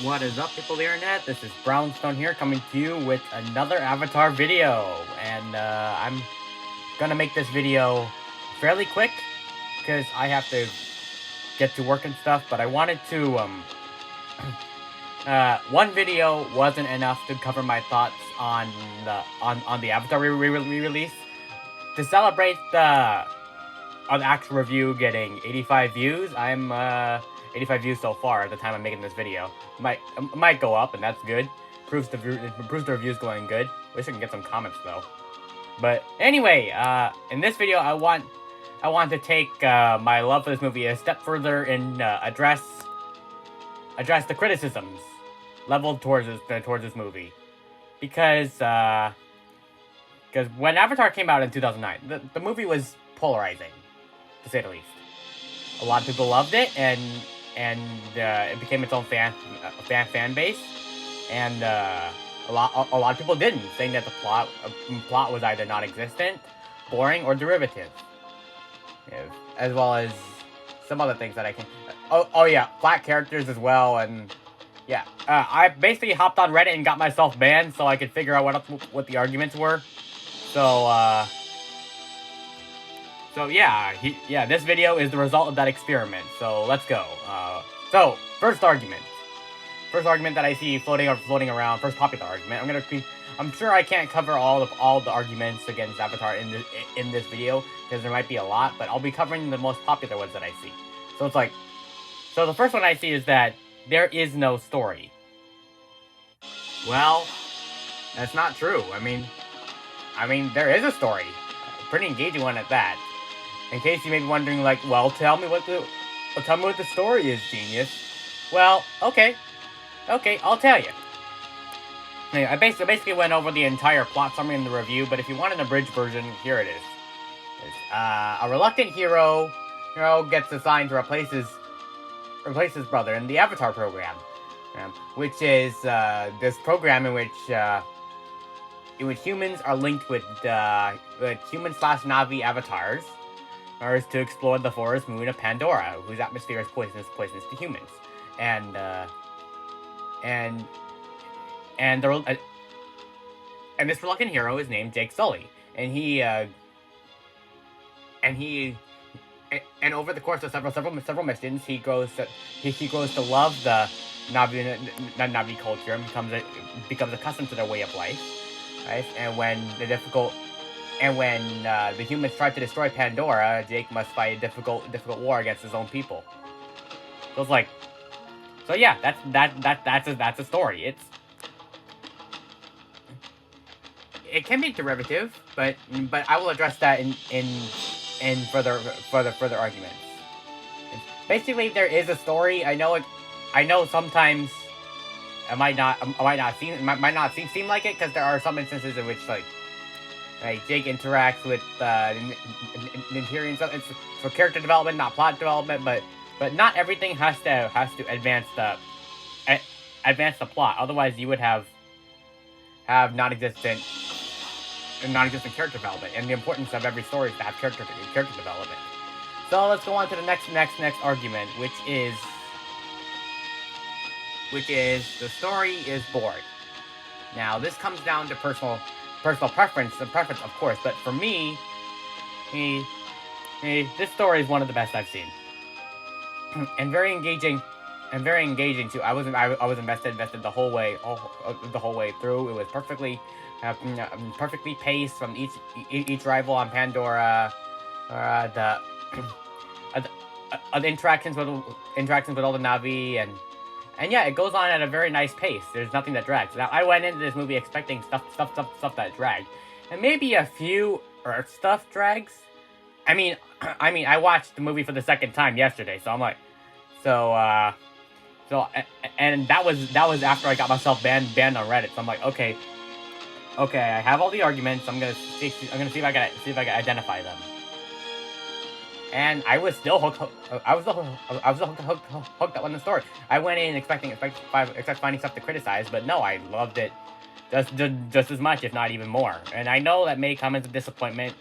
What is up, people of the internet? This is Brownstone here, coming to you with another Avatar video. And I'm gonna make this video fairly quick because I have to get to work and stuff. But I wanted to one video wasn't enough to cover my thoughts on the Avatar re-release. To celebrate the actual review getting 85 views, I'm 85 views so far at the time I'm making this video. Might go up, and that's good. Proves the review's going good. Wish I can get some comments though. But anyway, in this video, I want to take my love for this movie a step further and address the criticisms leveled towards this movie, because when Avatar came out in 2009, the movie was polarizing, to say the least. A lot of people loved it, and it became its own fan base, and a lot of people didn't, saying that the plot was either non-existent, boring, or derivative, as well as some other things that I can. Oh yeah, flat characters as well, and yeah, I basically hopped on Reddit and got myself banned so I could figure out what the arguments were. So yeah, this video is the result of that experiment. So let's go. So first argument that I see floating around. First popular argument. I'm sure I can't cover all the arguments against Avatar in this video because there might be a lot, but I'll be covering the most popular ones that I see. So the first one I see is that there is no story. Well, that's not true. I mean, there is a story. Pretty engaging one at that. In case you may be wondering, like, well, tell me what the story is, genius. Well, okay, I'll tell you. Anyway, I basically went over the entire plot summary in the review, but if you want an abridged version, here it is. A reluctant hero gets assigned to replace his brother in the Avatar program, which is this program in which humans are linked with human/Na'vi avatars, to explore the forest moon of Pandora, whose atmosphere is poisonous to humans, and this reluctant hero is named Jake Sully, and over the course of several missions, he grows to love the Na'vi culture and becomes accustomed to their way of life, right? And when the humans try to destroy Pandora, Jake must fight a difficult war against his own people. So it's like, so yeah, that's a story. It can be derivative, but I will address that in further arguments. Basically, there is a story. I know sometimes it might not seem like it, because there are some instances in which like Jake interacts with Nintiri and stuff. It's for character development, not plot development, but not everything has to advance the plot. Otherwise, you would have non-existent character development, and the importance of every story is to have character development. So let's go on to the next argument, which is the story is boring. Now, this comes down to personal preference, of course, but for me, this story is one of the best I've seen, and very engaging too. I was invested the whole way through. It was perfectly paced from each rival on Pandora, the interactions with all the Na'vi, and yeah, it goes on at a very nice pace. There's nothing that drags. Now, I went into this movie expecting stuff that dragged, and maybe a few Earth stuff drags. I mean, I watched the movie for the second time yesterday, so I'm like, and that was after I got myself banned on Reddit. So I'm like, okay, I have all the arguments. I'm gonna see if I can identify them. And I was still hooked up on the story. I went in expecting finding stuff to criticize, but no, I loved it just as much, if not even more. And I know that may come as a disappointment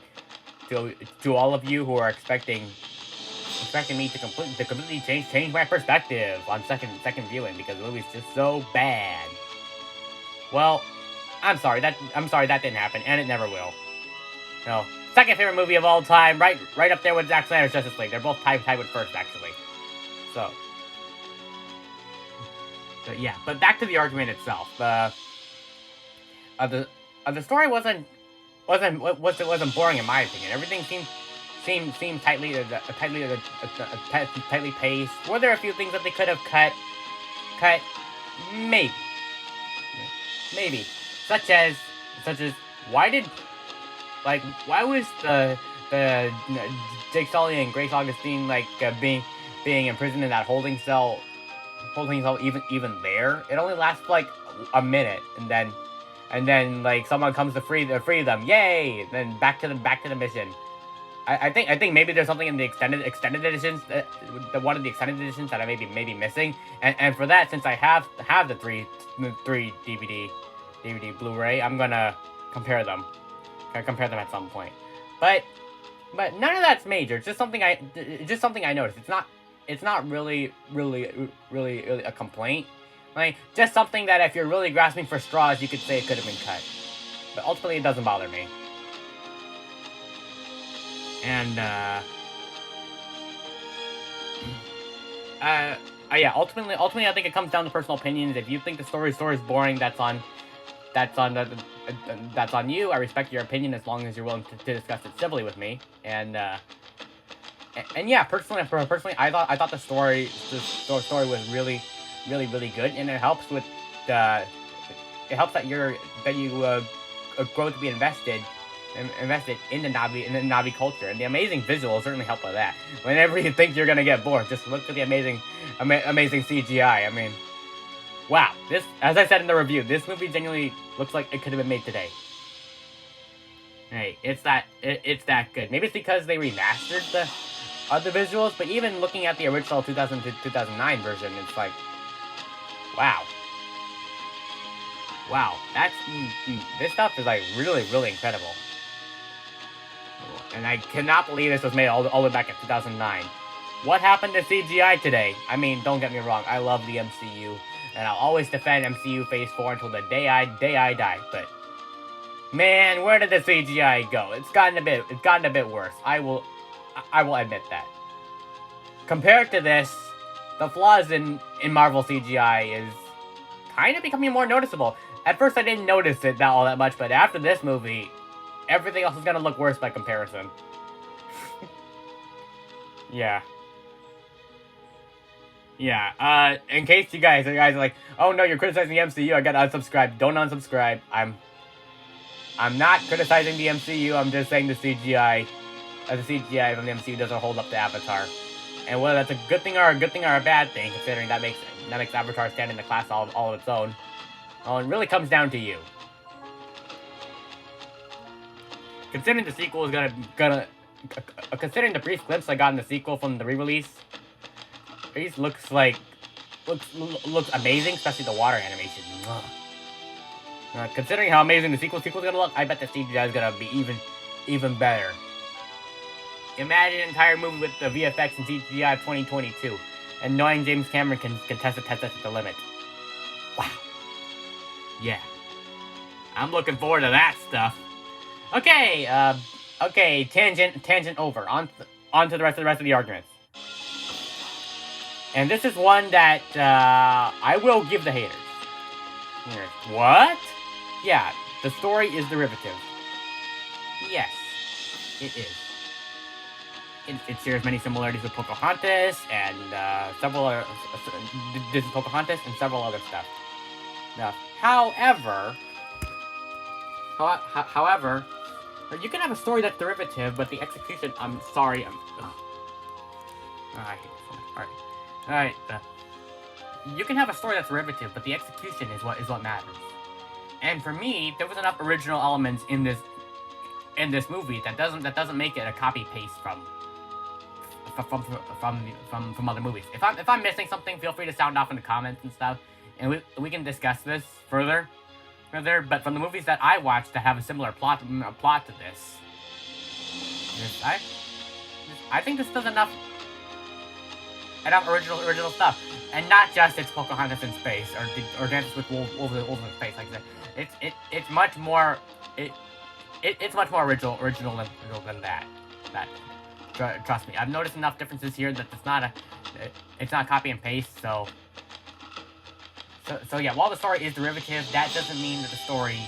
to all of you who are expecting expecting me to completely change my perspective on second viewing because the movie's just so bad. Well, I'm sorry that didn't happen, and it never will. No, second favorite movie of all time, right up there with Zack Snyder's Justice League. They're both tied with first, actually. So yeah, but back to the argument itself. The story wasn't boring in my opinion. Everything seemed tightly paced. Were there a few things that they could have cut? Maybe, such as why was the Jake Sully and Grace Augustine being imprisoned in that holding cell even there? It only lasts like a minute, and then like someone comes to free them, yay! And then back to the mission. I think maybe there's something in the extended editions the one of the extended editions that I maybe missing, and for that, since I have the three DVD Blu-ray, I'm gonna compare them at some point, but none of that's major. It's just something I noticed. It's not really a complaint. Like, just something that if you're really grasping for straws, you could say it could have been cut. But ultimately, it doesn't bother me. And, yeah, ultimately, I think it comes down to personal opinions. If you think the story is boring, that's on you. I respect your opinion as long as you're willing to discuss it civilly with me. And yeah, personally, I thought the story was really good, and it helps with that you grow to be invested in the Navi culture, and the amazing visuals certainly help with that. Whenever you think you're gonna get bored, just look at the amazing CGI. I mean, wow! This, as I said in the review, this movie genuinely looks like it could have been made today. Hey, it's that good. Maybe it's because they remastered the visuals, but even looking at the original 2009 version, it's like, wow, that's this stuff is like really incredible. And I cannot believe this was made all the way back in 2009. What happened to CGI today? I mean, don't get me wrong, I love the MCU, and I'll always defend MCU Phase 4 until the day I die. But man, where did the CGI go? It's gotten a bit worse. I will admit that. Compared to this, the flaws in Marvel CGI is kind of becoming more noticeable. At first, I didn't notice it all that much, but after this movie, everything else is gonna look worse by comparison. Yeah. In case you guys are like, oh no, you're criticizing the MCU, I gotta unsubscribe. Don't unsubscribe. I'm not criticizing the MCU, I'm just saying the CGI from the MCU doesn't hold up to Avatar. And whether that's a good thing or a bad thing, considering that makes Avatar stand in the class all of its own, well, it really comes down to you. Considering the sequel is considering the brief glimpse I got in the sequel from the re-release, it looks amazing, especially the water animation. Considering how amazing the sequel's gonna look, I bet the CGI is gonna be even better. Imagine an entire movie with the VFX and CGI of 2022, and knowing James Cameron can test it to the limit. Wow. Yeah. I'm looking forward to that stuff. Okay, tangent over. On to the rest of the arguments. And this is one that I will give the haters. What? Yeah, the story is derivative. Yes, it is. It shares many similarities with Pocahontas and several other stuff. Now, however, you can have a story that's derivative, but the execution. I'm sorry. I hate this one. All right. You can have a story that's derivative, but the execution is what matters. And for me, there was enough original elements in this movie that doesn't make it a copy paste from other movies. If I'm missing something, feel free to sound off in the comments and stuff, and we can discuss this further. But from the movies that I watched that have a similar plot to this, I think this does enough enough original stuff, and not just it's Pocahontas in space or Dances with Wolves in space. Like that, it's much more it's much more original than that. That trust me, I've noticed enough differences here that it's not copy and paste. So yeah, while the story is derivative, that doesn't mean that the story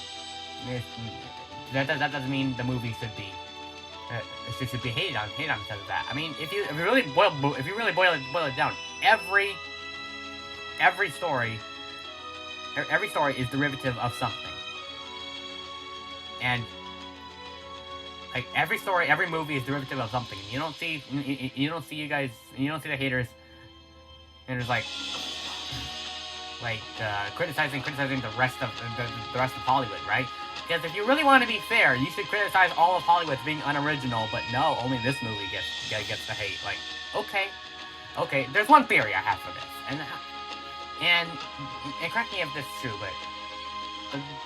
that doesn't mean the movie should be hated on because of that. I mean, if you really boil it down, every story is derivative of something, and like every movie is derivative of something. You don't see the haters criticizing the rest of Hollywood, right? Because if you really want to be fair, you should criticize all of Hollywood for being unoriginal, but no, only this movie gets the hate. Like, okay, there's one theory I have for this, and correct me if this is true,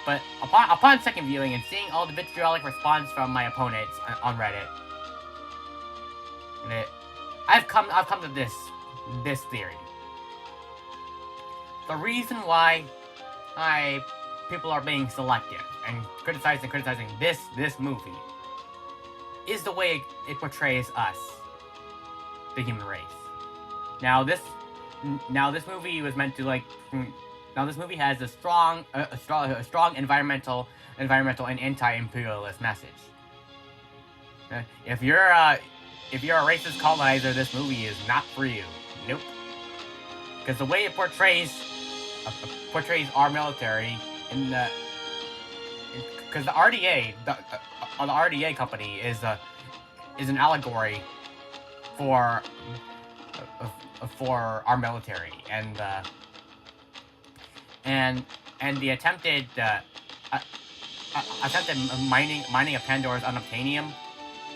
but upon second viewing and seeing all the vitriolic response from my opponents on Reddit, I've come to this theory. The reason why people are being selective and criticizing this movie is the way it portrays us, the human race. Now this movie was meant to now this movie has a strong environmental and anti-imperialist message. If you're a racist colonizer, this movie is not for you. Nope. Because the way it portrays our military because the RDA, the RDA company is an allegory for our military and the attempted mining of Pandora's unobtainium,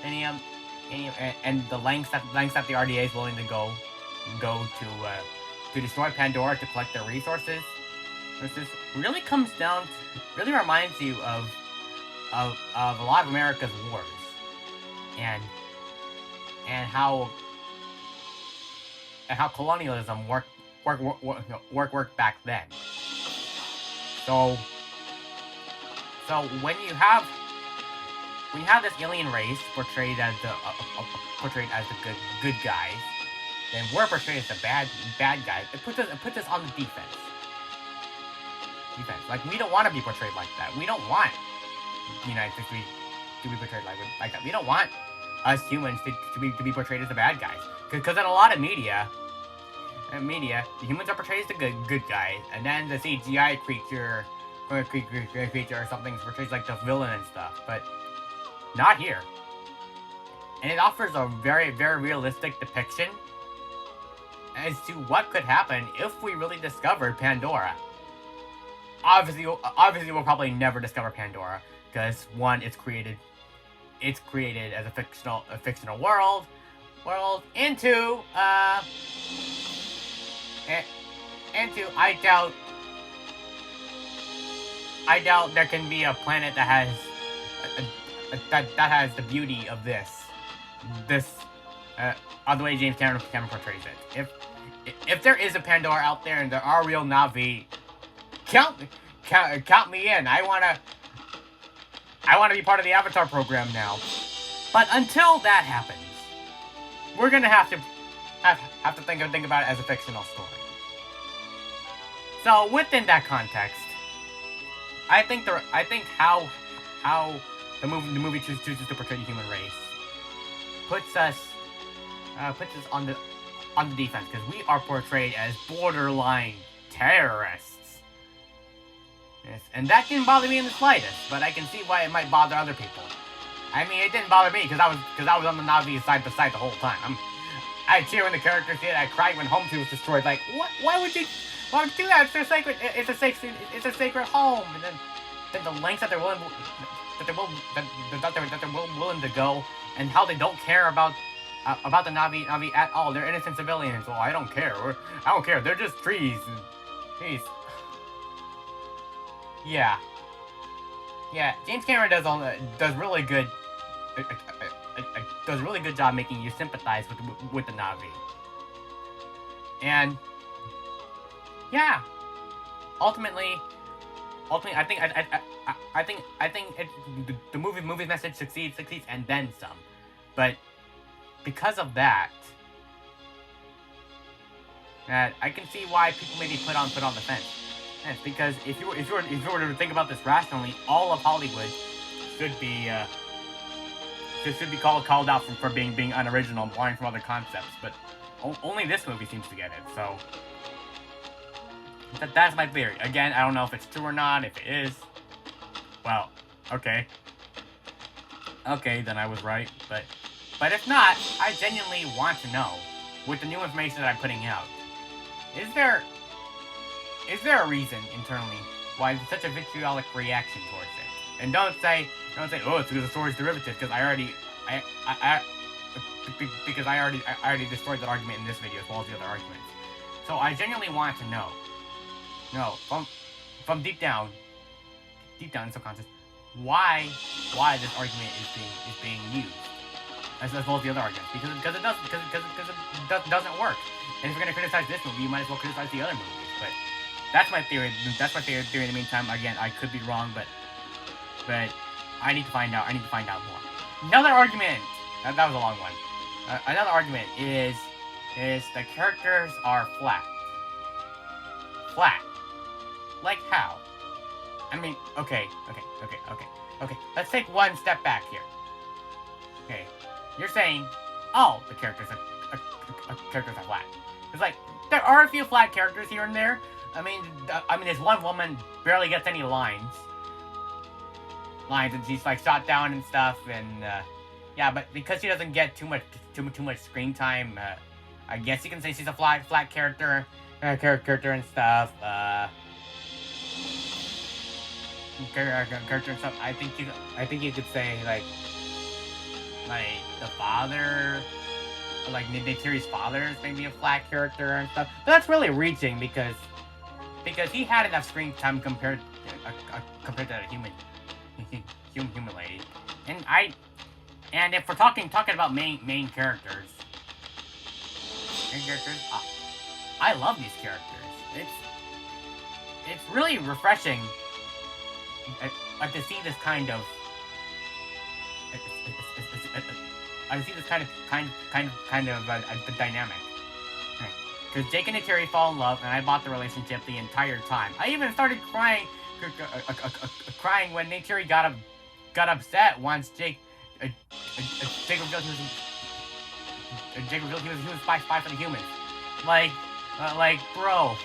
and the lengths that the RDA is willing to go to destroy Pandora to collect their resources. This really reminds you of a lot of America's wars, and how colonialism worked back then. So when you have this alien race portrayed as the good guys, then we're portrayed as the bad guys. It puts us on the defense. Like, we don't want to be portrayed like that. We don't want the United States to be portrayed like that. We don't want us humans to be portrayed as the bad guys. Because in a lot of media, the humans are portrayed as the good guys, and then the CGI creature or something is portrayed like the villain and stuff. But not here. And it offers a very, very realistic depiction as to what could happen if we really discovered Pandora. Obviously, we'll probably never discover Pandora because one, it's created as a fictional world, and two, I doubt there can be a planet that has the beauty of this the way James Cameron portrays it. If there is a Pandora out there and there are real Na'vi, count me in. I wanna be part of the Avatar program now. But until that happens, we're gonna have to think about it as a fictional story. So within that context, I think how the movie chooses to portray the human race puts us on the defense, because we are portrayed as borderline terrorists. Yes, and that didn't bother me in the slightest, but I can see why it might bother other people. I mean, it didn't bother me because I was on the Na'vi side the whole time. I cheer when the characters did. I cried when Home 2 was destroyed. Like, what? Why would you do that? It's their sacred. It's a sacred home. And then the lengths that they're willing to go, and how they don't care about the Na'vi at all. They're innocent civilians. Well, I don't care. I don't care. They're just trees. Jeez. Yeah. James Cameron does really good job making you sympathize with the Na'vi. And yeah, ultimately, I think the movie's message succeeds, and then some. But because of that, I can see why people maybe put on the fence. And it's because if you were to think about this rationally, all of Hollywood should be called out for being unoriginal and borrowing from other concepts. But only this movie seems to get it. So that's my theory. Again, I don't know if it's true or not. If it is, well, okay. Okay, then I was right. But if not, I genuinely want to know, with the new information that I'm putting out, is there a reason internally why there's such a vitriolic reaction towards it? And don't say, oh, it's because the story's derivative, because I already destroyed that argument in this video as well as the other arguments. So I genuinely want to know, from deep down in subconscious, why this argument is being used as well as the other arguments, because it doesn't work. And if you're gonna criticize this movie, you might as well criticize the other movies. But that's my theory. That's my theory. In the meantime, again, I could be wrong, but I need to find out. More. Another argument. That was a long one. Another argument is the characters are flat. Flat. Like how? I mean, okay. Let's take one step back here. Okay, you're saying, oh, the characters are flat. It's like, there are a few flat characters here and there. I mean, there's one woman barely gets any lines, and she's like shot down and stuff, and yeah, but because she doesn't get too much screen time, I guess you can say she's a flat character and stuff. Character and stuff. I think you could say like the father, like Neytiri's father is maybe a flat character and stuff. But that's really reaching because he had enough screen time compared to the human lady. And if we're talking about main characters, I love these characters. It's really refreshing to see this kind of a dynamic. Because Jake and Neytiri fall in love, and I bought the relationship the entire time. I even started crying when Neytiri got upset once Jake revealed he was spy for the humans. Like, bro,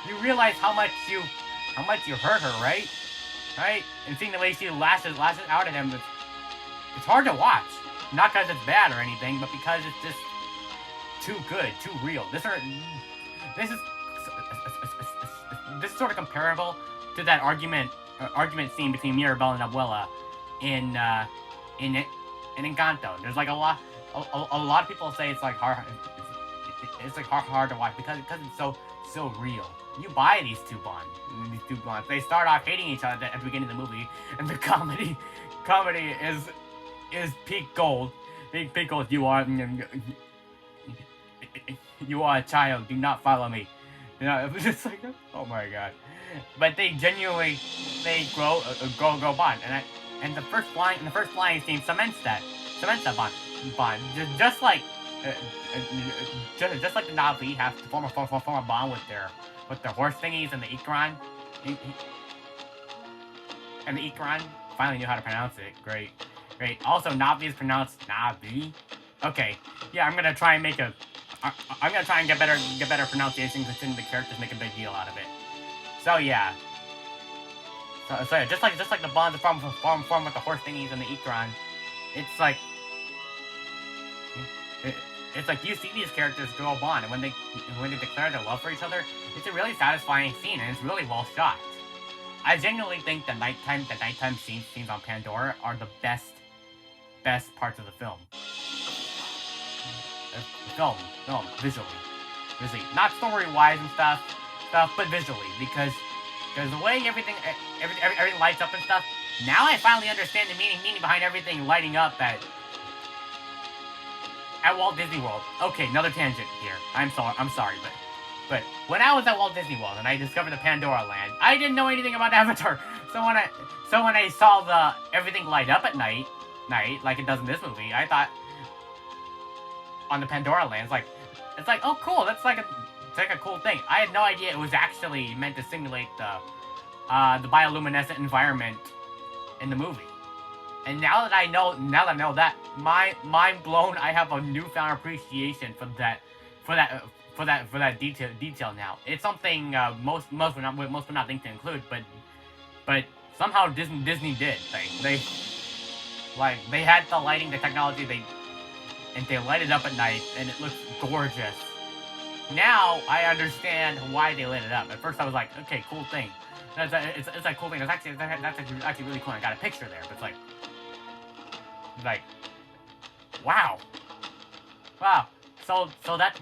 you realize how much you hurt her, right? Right? And seeing the way she lashes out at him, it's hard to watch. Not because it's bad or anything, but because it's just too good, too real. This is sort of comparable to that argument scene between Mirabel and Abuela in Encanto. There's like a lot of people say it's like hard to watch because it's so real. You buy these two bonds. They start off hating each other at the beginning of the movie, and the comedy is peak gold. Peak gold. You are a child. Do not follow me. You know, it was just like, oh my god. But they genuinely grow bond, and the first line scene cements that bond. Just like the Navi have to form a bond with their horse thingies and the Ikran. And the Ikran finally knew how to pronounce it. Great. Also, Navi is pronounced Navi. Okay, yeah, I'm gonna try and get better pronunciation, considering the characters make a big deal out of it. So yeah. So yeah, just like the bonds form with the horse thingies and the Ikran, it's like you see these characters grow a bond, and when they declare their love for each other, it's a really satisfying scene, and it's really well shot. I genuinely think the nighttime scenes on Pandora are the best parts of the film. Visually, not story-wise and stuff, but visually, because the way everything lights up and stuff. Now I finally understand the meaning behind everything lighting up. at Walt Disney World. Okay, another tangent here. I'm sorry, but when I was at Walt Disney World and I discovered the Pandora Land, I didn't know anything about Avatar. So when I saw the everything light up at night like it does in this movie, I thought on the Pandora Land, it's like oh cool, it's like a cool thing. I had no idea it was actually meant to simulate the bioluminescent environment in the movie. And now that I know that, mind blown. I have a newfound appreciation for that detail now. It's something most would not think to include, but somehow Disney did. They had the lighting, the technology, they light it up at night, and it looks gorgeous. Now I understand why they lit it up. At first I was like, okay, cool thing. It's a cool thing. That's actually really cool. I got a picture there, but it's like, wow. So that's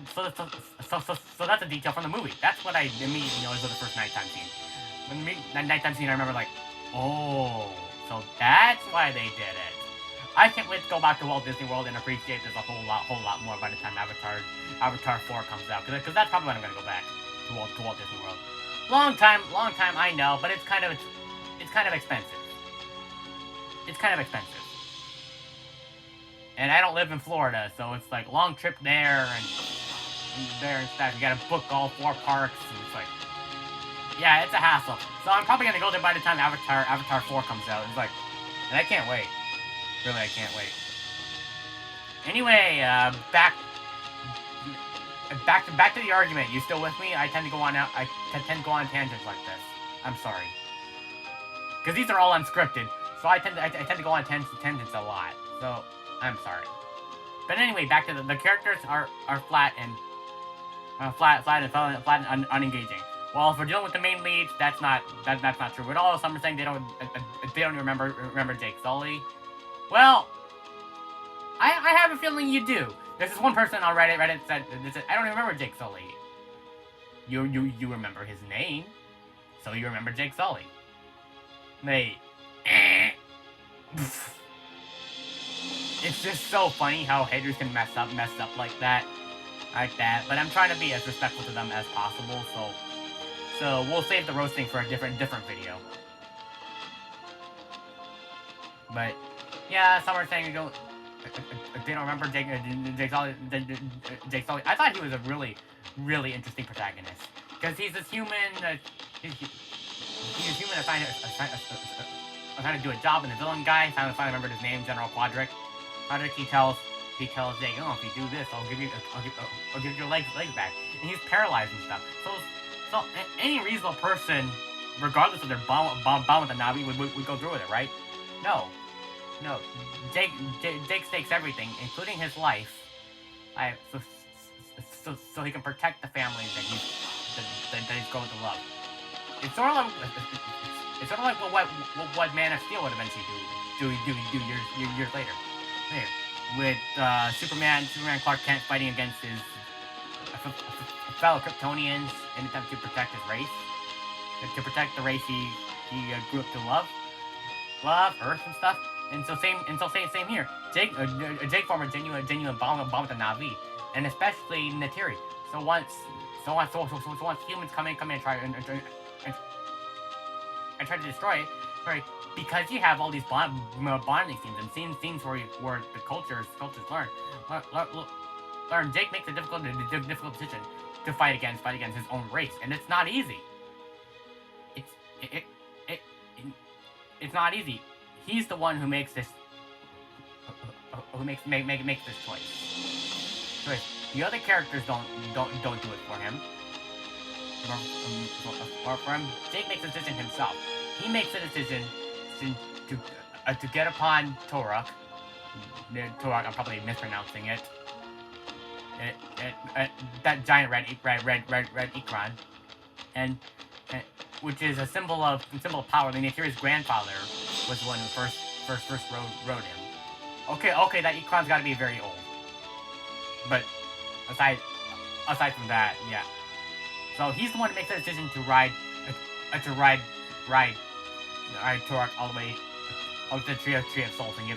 a detail from the movie. That's what I immediately noticed with the first nighttime scene. That nighttime scene, I remember like, oh, so that's why they did it. I can't wait to go back to Walt Disney World and appreciate this a whole lot more by the time Avatar 4 comes out. Because that's probably when I'm gonna go back to Walt Disney World. Long time, I know, but it's kind of expensive. It's kind of expensive. And I don't live in Florida, so it's like long trip there and stuff. You gotta book all 4 parks, and it's like, yeah, it's a hassle. So I'm probably gonna go there by the time Avatar 4 comes out. It's like, and I can't wait. Really, I can't wait. Anyway, back to the argument. You still with me? I tend to go on tangents like this. I'm sorry, because these are all unscripted, so I tend to go on tangents a lot. So I'm sorry. But anyway, back to the characters are flat and unengaging. Well, if we're dealing with the main leads, that's not true at all. Some are saying they don't remember Jake Sully. Well, I have a feeling you do. There's this one person on Reddit said, I don't remember Jake Sully. You remember his name, so you remember Jake Sully. It's just so funny how haters can mess up like that. But I'm trying to be as respectful to them as possible, so we'll save the roasting for a different video. But yeah, some are saying they don't remember Jake Sully. I thought he was a really, really interesting protagonist, because he's this human. He's a human trying to do a job, and the villain guy, I finally remembered his name, General Quadric. He tells Jake, oh, if you do this, I'll give you your legs back, and he's paralyzed and stuff. So any reasonable person, regardless of their bond with the Navi, would go through with it, right? No. Jake stakes everything, including his life, so he can protect the family that he's going to love. It's sort of like what Man of Steel would eventually do years later. With Superman Clark Kent fighting against his fellow Kryptonians in an attempt to protect his race, to protect the race he grew up to love Earth and stuff. And so same here. Jake formed a genuine bond with the Navi, and especially Natiri. So once humans come in and try to destroy it, right? Because you have all these bonding scenes and scenes where the cultures learn. Jake makes a difficult decision to fight against his own race, and it's not easy. It's not easy. He's the one who makes this choice. The other characters don't do it for him. For him, Jake makes a decision himself. He makes a decision to get upon Toruk. I'm probably mispronouncing it. That giant red Ikran, and which is a symbol of power. Natiri's grandfather was the one who first rode him. Okay, that Ikran's got to be very old. But aside from that, yeah. So he's the one who makes the decision to ride Toruk all the way to the Tree of Souls and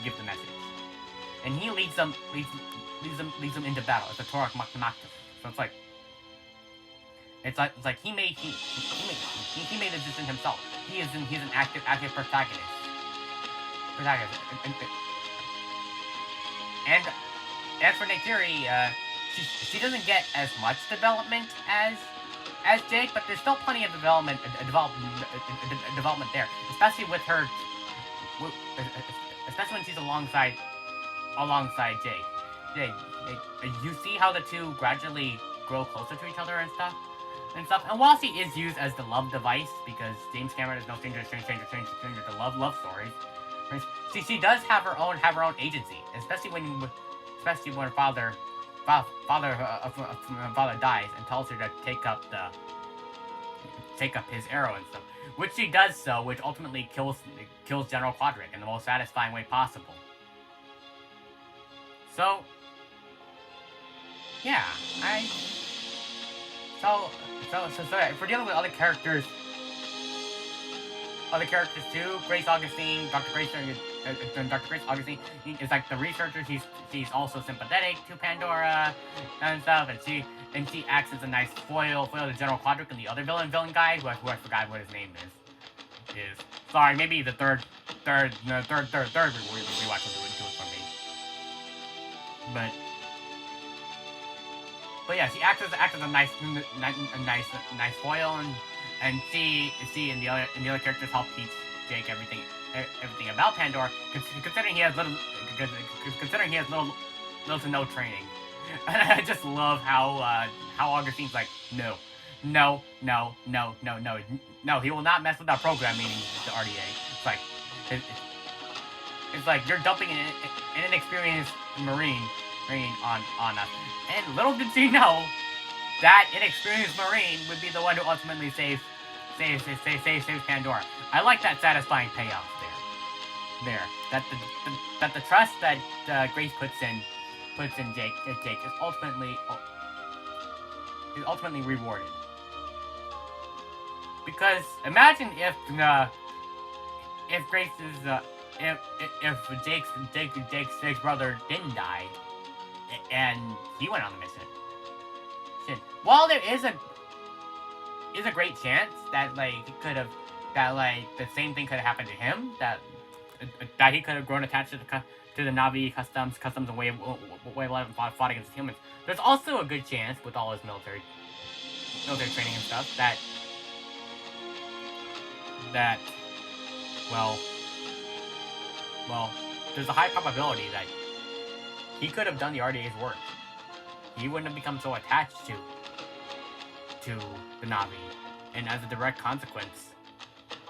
give the message. And he leads leads them into battle. It's a Torah Maknakta. So it's like he made the decision himself. He's an active protagonist. And as for Neytiri, she doesn't get as much development as Jake, but there's still plenty of development there, especially with her, especially when she's alongside Jake. You see how the two gradually grow closer to each other and stuff. And while she is used as the love device, because James Cameron is no stranger to love stories, she does have her own agency, especially when father dies and tells her to take up his arrow and stuff, which she does so, which ultimately kills General Quadric in the most satisfying way possible. So yeah, so if we're dealing with other characters too, Grace Augustine, Dr. Grace Augustine is like the researcher. She's also sympathetic to Pandora and stuff, and she acts as a nice foil to General Quadric and the other villain guy who I forgot what his name is. Sorry, maybe the third rewatch will do it for me. But yeah, she acts as a nice foil, and she and the other characters help teach Jake everything about Pandora, considering he has little to no training. And I just love how Augustine's like, no, he will not mess with our program, meaning the RDA. It's like you're dumping an inexperienced Marine on us. And little did she know that inexperienced Marine would be the one who ultimately saves Pandora. I like that satisfying payoff there. That the trust that Grace puts in Jake is ultimately rewarded. Because imagine if Jake's brother didn't die and he went on the mission. While there is a great chance that the same thing could have happened to him, that he could have grown attached to the Na'vi customs and way of life and fought against humans. There's also a good chance, with all his military training and stuff, that there's a high probability that he could have done the RDA's work. He wouldn't have become so attached to the Na'vi, and as a direct consequence,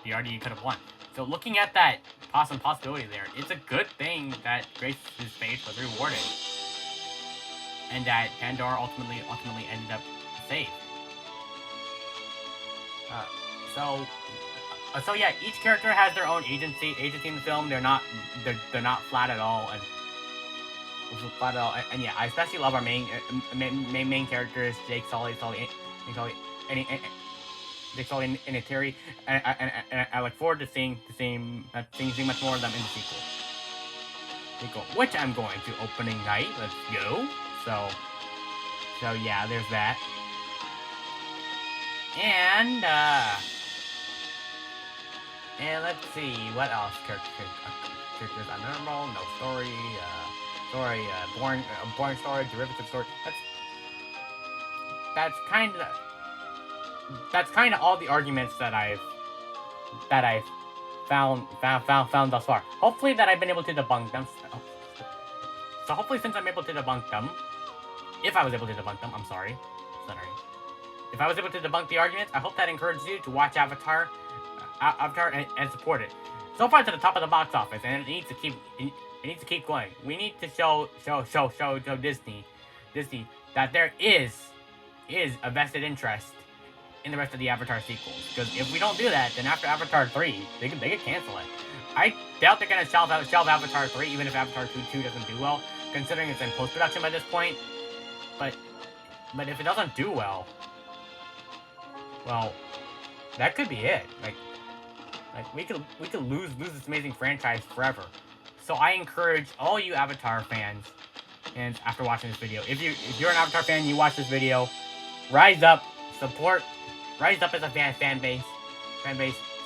the RDA could have won. So looking at that possibility there, it's a good thing that Grace's fate was rewarded, and that Pandora ultimately ended up saved. So yeah, each character has their own agency in the film. They're not flat at all, and yeah, I especially love our main characters, Jake, Sully, and Neytiri, and I look forward to seeing much more of them in the sequel, which I'm going to opening night. Let's go. So yeah, there's that, and let's see what else. Characters unmemorable, no story. Boring story, derivative story. That's kind of all the arguments that I've found thus far. Hopefully that I've been able to debunk them. So hopefully, since I'm able to debunk them, if I was able to debunk them, I'm sorry. If I was able to debunk the arguments, I hope that encourages you to watch Avatar and support it. So far, to the top of the box office, and it needs to keep going. We need to show Disney that there is a vested interest in the rest of the Avatar sequels. Because if we don't do that, then after Avatar 3, they could cancel it. I doubt they're gonna shelve Avatar 3, even if Avatar 2 doesn't do well, considering it's in post-production by this point. But if it doesn't do well, that could be it. Like we could lose this amazing franchise forever. So I encourage all you Avatar fans fans after watching this video. If you're an Avatar fan, you watch this video, rise up, rise up as a fan base,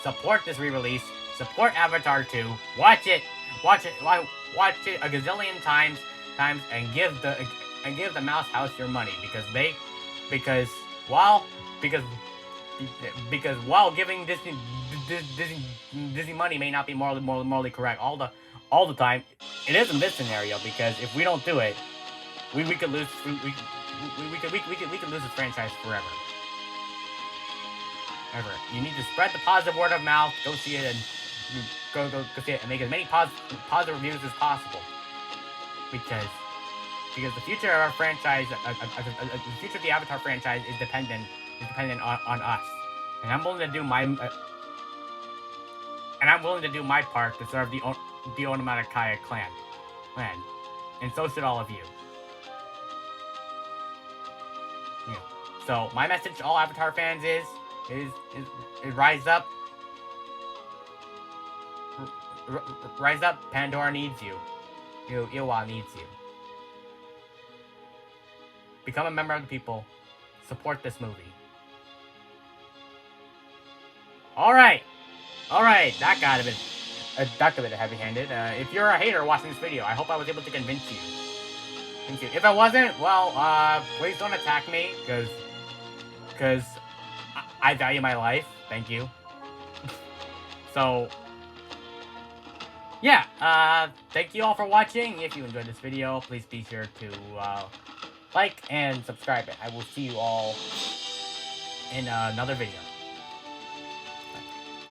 support this re-release, support Avatar 2, watch it a gazillion times, and give the Mouse House your money because while giving Disney money may not be morally correct all the time, it is in this scenario, because if we don't do it, we could lose this franchise forever. You need to spread the positive word of mouth. Go see it and go see it and make as many positive reviews as possible. Because the future of our franchise, the future of the Avatar franchise is dependent on us. And I'm willing to do my part to serve the Onomatikaya clan. And so should all of you. Yeah. So my message to all Avatar fans is rise up. Rise up. Pandora needs you. Iwa needs you. Become a member of the people. Support this movie. Alright, that got a bit heavy-handed. If you're a hater watching this video, I hope I was able to convince you. If I wasn't, well, please don't attack me, because I value my life. Thank you. So, yeah, thank you all for watching. If you enjoyed this video, please be sure to like and subscribe. I will see you all in another video.